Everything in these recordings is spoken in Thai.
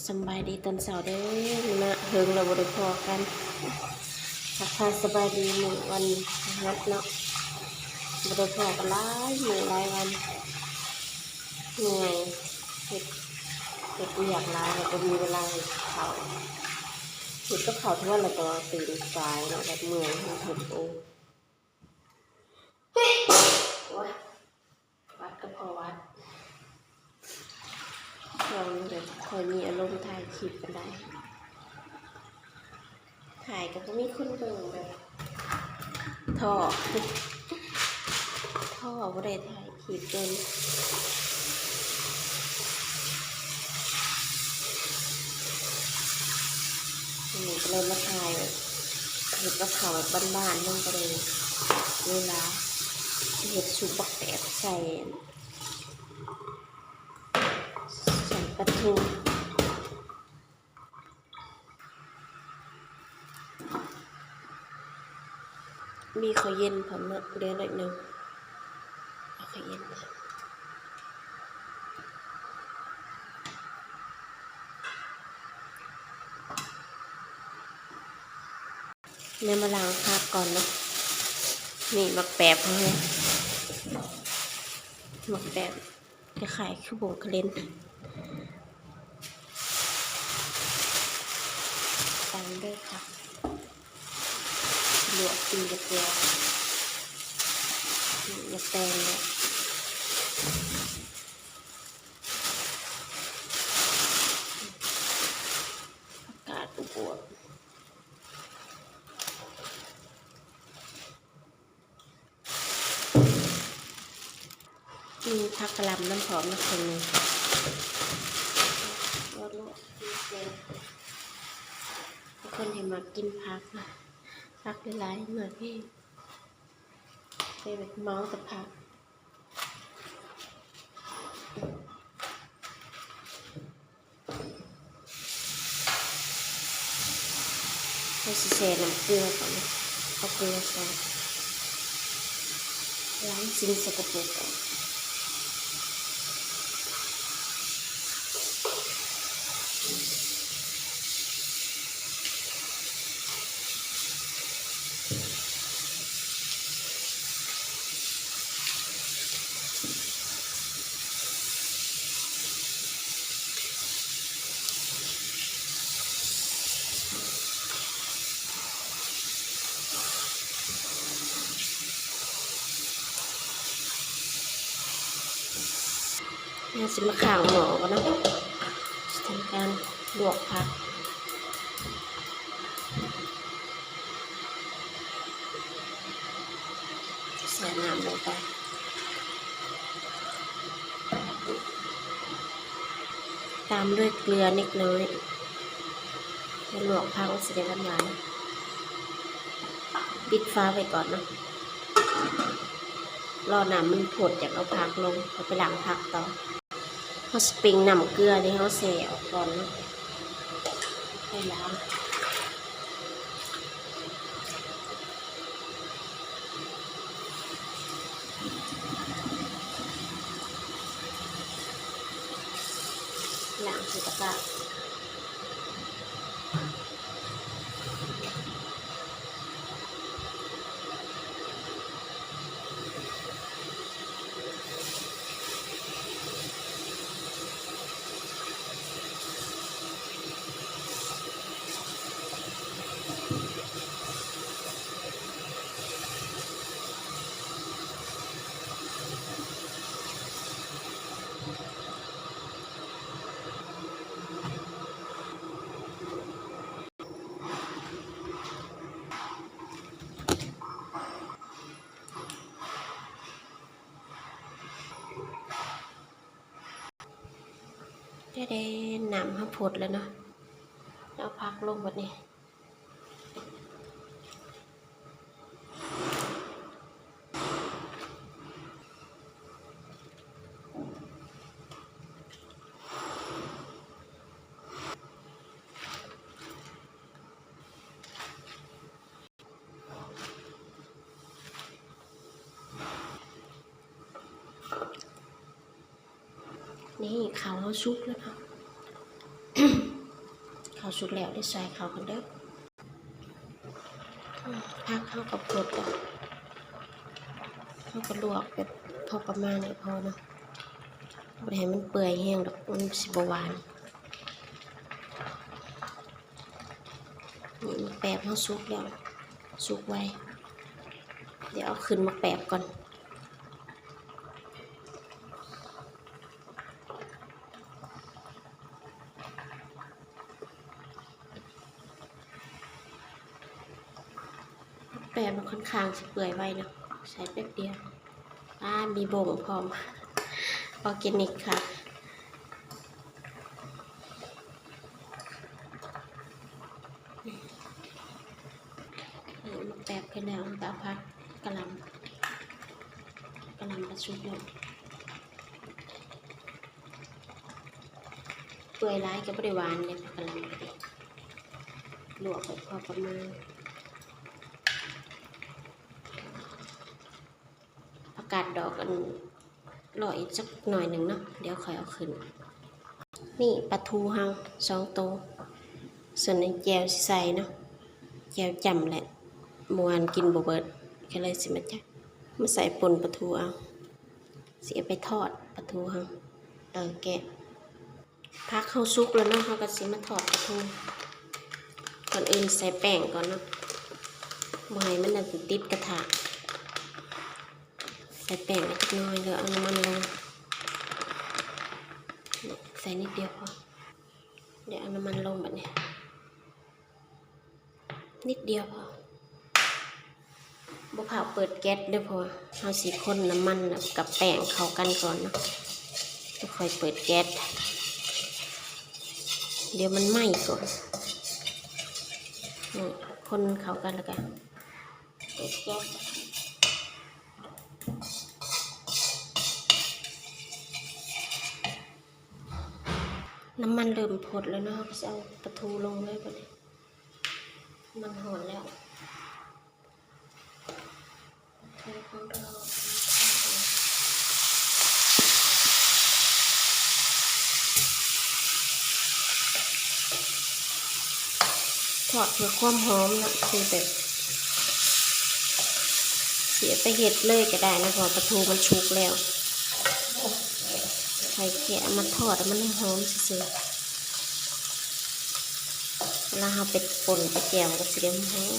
สบายดีตอนเสาร์เด้อนะเฮิงเราบริพอกันทักทายสบายดีหนึ่งวันนัดเนาะบริพอกันหลายวันเหนื่อยเห็ดอยากลาเราก็มีเวลาเขาเห็ดก็เขาทั้งวันเราก็ตื่นสายเนาะแบบเหนื่อยเห็ดโอ้วัดก็พอวัดเราเดี๋ยวคอยมีอารมณ์ถ่ายคลิปกันได้ถ่ายก็ไม่คุ้นเบิ่งแบบท่อไม่ได้ถ่ายคลิปจนนี่ก็เลยมาถ่ายเห็ดกะเพราแบบบ้านๆนั่นก็เลยเวลาเห็ดชุบบักแตกใส่ปลาทูมีข้าวเย็นผมเนาะเดี๋ยวหน่อยนึงเอาข้าวเย็นเนื้อมาล้างผักก่อนเนาะนี่มักแปบเขาเลยมักแปบคล้ายๆคือโบกเลนตามด้วยค่ะลวกกินกับเกลืออย่าแตงเลยอากาศบวกมีผักกระหล่ำน้ำหอมนะคนนึงลวกคนให้มากินผักนะผักหลายๆหน่อยพี่เป็นเมาส์กับผักให้ใส่น้ำเกลือก่อนนะเอาเกลือใส่ล้างสิ่งสกปรกก่อนเราจะมาข่างหมอกันนะทำการลวกผักใส่น้ำลงไปตามด้วยเกลือนิดน้อยลวกผักเสร็จแล้วหวานปิดฟ้าไว้ก่อนนะรอน้ำมันผดจากเอาผักลงเอาไปล้างผักต่อเขาสปริงน้ำเกลือที่เขาเสียออกก่อนนะให้ล้างใส่ตะกร้าได้น้ำเขาผดแล้วเนาะเอาพักลงแบบนี้นี่เขาชุกแล้วเนาะ ข้าวสุกแล้วได้ใส่ข้าวกันเด้อพักข้าวกับกดก่อนข้าวก็ลวกแบบพอประมาณนี้พอเนาะไม่ให้มันเปื่อยแห้งดอกมันสิบหวานนี่มาแปบข้าวสุกแล้วสุกไว้เดี๋ยวเอาขึ้นมาแปบก่อนแปบมันค่อนข้างสิเปื่อยไว้นะใช้แป๊บเดียวมีบ่งพร้อมออร์แกนิกค่ะมาแปบกันแล้วตาพักกะหล่ำกระชุบแล้วเปื่อยร้ายก็ไม่ได้หวานเลยกะหล่ำเลยลวกไปพอประมาณผักกาดดอกกันรออีกสักหน่อยหนึ่งเนาะเดี๋ยวค่อยเอาขึ้นนี่ปลาทูเฮา2 ตัวส่วนในแจวใส่เนาะแจวจำแหละเมื่อวานกินบ่เบิดก็เลยสิมาใส่ป่นปลาทูเอาสิเอาไปทอดปลาทูเฮาแกะพักเข้าซุกแล้วเนาะเขาก็สิมาทอดปลาทูก่อนอื่นใส่แป้งก่อนเนาะบ่ให้มันติดกระทะใส่แป้งนิดน้อยแล้วเอาน้ำมันลงใส่นิดเดียวพอเดี๋ยวเอาน้ำมันลงแบบนี้นิดเดียวพอบ่เผาเปิดแก๊สเด้อพอเอาสิคนน้ำมันกับแป้งเข้ากันก่อนเนาะแล้วค่อยเปิดแก๊สเดี๋ยวมันไหม้ก่อนคนเข้ากันแล้วกันเปิดแก๊สน้ำมันเริ่มผดแล้วเนาะก็จะเอาปลาทูลงเลยก่อนมันหอนแล้วทอดเพื่อความหอมนะคือแบบเสียไปเห็ดเลยก็ได้นะพอปลาทูมันชุกแล้วใส่แกะมาทอดมันหอมซื่อเวลาเราไปป่นไปแกวก็เสียหอม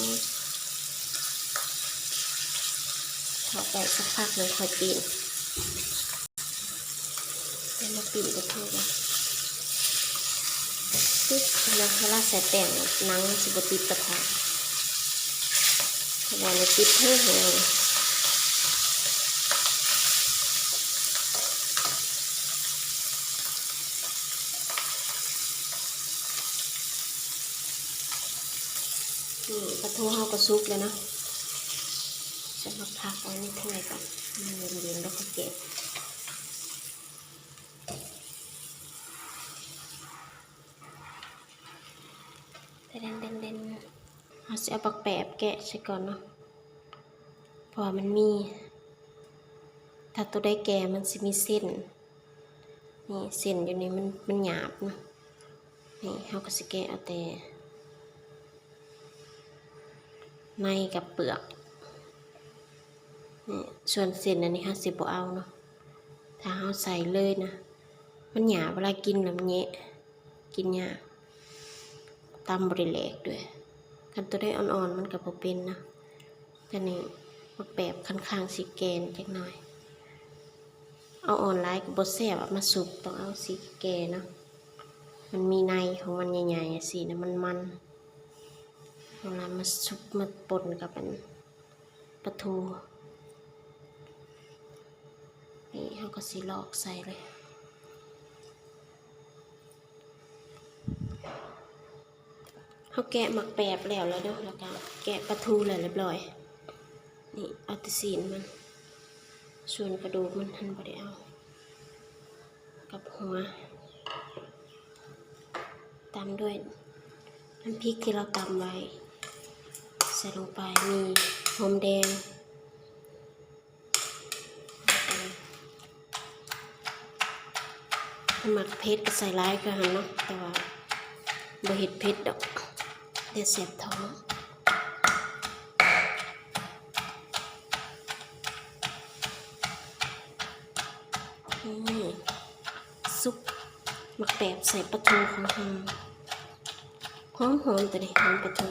ทอดไปสักพักหนึ่งค่อยปีนแล้วมาปีนปลาทูกันปึ๊บแล้วเวลาใส่แป้งหนังสิบติดกระทะเวลาเราติดเพิ่มเลยปลาทูเฮาก็ซุกเลยเนาะจะมาพักไว้ในถ้วยก่อนมันเย็นๆแล้วก็เก็บเด่นเราจะเอาปักแปบแกะใช่ก่อนเนาะเพราะมันมีถ้าตัวได้แก่มันจะมีเส้นนี่เส้นอยู่นี่มันหยาบเนาะนี่เราก็จะแกะเอาแต่ในกับเปลือกนี่ส่วนเส้นอันนี้ค่ะสิบเอาเนาะถ้าเราใส่เลยนะมันหยาบเวลากินน้ำเนะกินหยาตำบริเลกด้วยกันตัวได้อ่อนๆมันกับโปเป็นนะแต่นี่มาแบบค่อนข้างสีแกนจักหน่อยเอาอ่อนไลกับบดแซ่บมาสุกต้องเอาสีแกนเนาะมันมีในของมันใหญ่ๆสีนะมันเวลามาซุปมาป่นกับปลาทูนี่เขาก็สีลอกใส่เลยเขาแกะหมักแปบแล้วเนาะแล้วก็แกะปลาทูเลยเรียบร้อยนี่เอาแต่ศีลมันส่วนกระดูกมันทันบ่ได้เอากับหัวตามด้วยน้ำพริกที่เราตำไว้ใส่ลงไปมีหอมแดงหมักเพชรก็ใส่ร้ายก็หันเนาะแต่ว่า บ่เฮ็ดเผ็ดดอกเดี๋ยวแสบท้องนี่ซุปหมักแปบใส่ปลาทูของเราหอมๆตัวนี้หอมปลาทู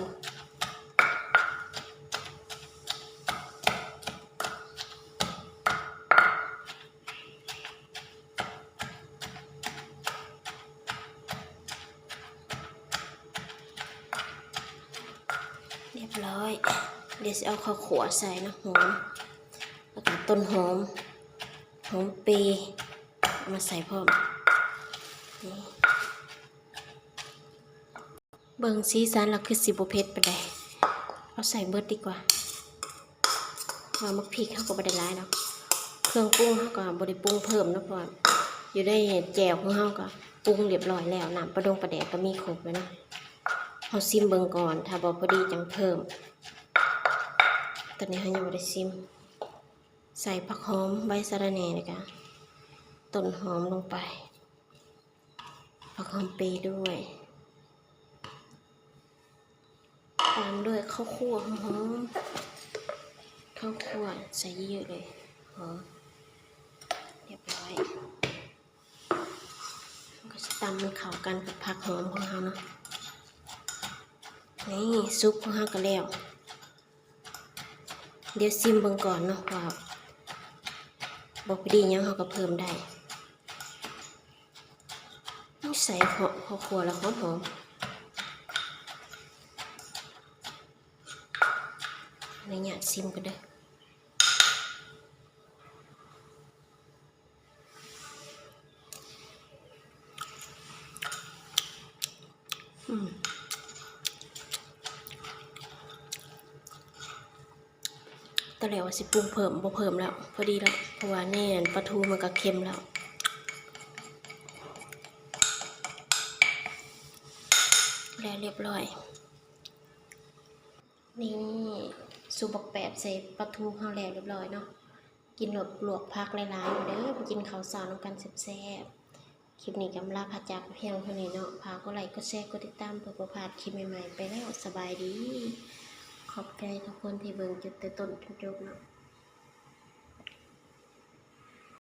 เรียบร้อยเดี๋ยวจะเอาข้าวขั่วใส่นะหอมแล้วก็ต้นหอมเปรย์เอามาใส่พร้อมนี่เบิ่งสีสันแล้วคือสิบ่เผ็ดปานใดเอาใส่เบิดดีกว่าว่ามักพริกเขาก็บ่ได้หลายเนาะเครื่องปรุงเขาก็บ่ได้ปรุงเพิ่มเนาะเพราะว่าอยู่ได้แจ่วของเขาก็ปรุงเรียบร้อยแล้วน้ำปลาแดกก็มีครบแล้วเนาะเขาซิมเบิ่งก่อนถ้าบ่พอดีจังเพิ่มตอนนี้เขายังบ่ได้ซิมใส่ผักหอมใบสะระแหน่นะคะต้นหอมลงไปผักหอมเปรย์ด้วยตามด้วยข้าวคั่วหอมข้าวคั่วใส่เยอะเลยหอมเรียบร้อยก็จะตำมันเข้ากันกับผักหอมของเราเนาะนี่ซุปของเราก็แล้วเดี๋ยวซิมเบิ่งก่อนเนาะว่าบอกพอดียังเราก็เพิ่มได้ใส่ข้าวคั่วแล้วหอมในเนี่ยซิมกันเด้อตอนแรกว่าสิปรุงเพิ่มบ่เพิ่มแล้วพอดีแล้วเพราะว่าแน่นปลาทูมันก็เค็มแล้วเรียบร้อยนี่ซุปบักแปบใส่ปลาทูข้าวแล้วเรียบร้อยเนาะกินหลบลวกพักหลายๆเด้อไปกินข้าวสารน้ำกันแซ่บๆคลิปนี้กำลาพาจากเพียงเท่านี้เนาะพาก็ไลค์ก็แชร์ก็ติดตามเพื่อประพลาดคลิปใหม่ๆไปแล้วสบายดีขอบใจทุกคนที่เบิ่งจนแต่ต้นจนจบเนาะ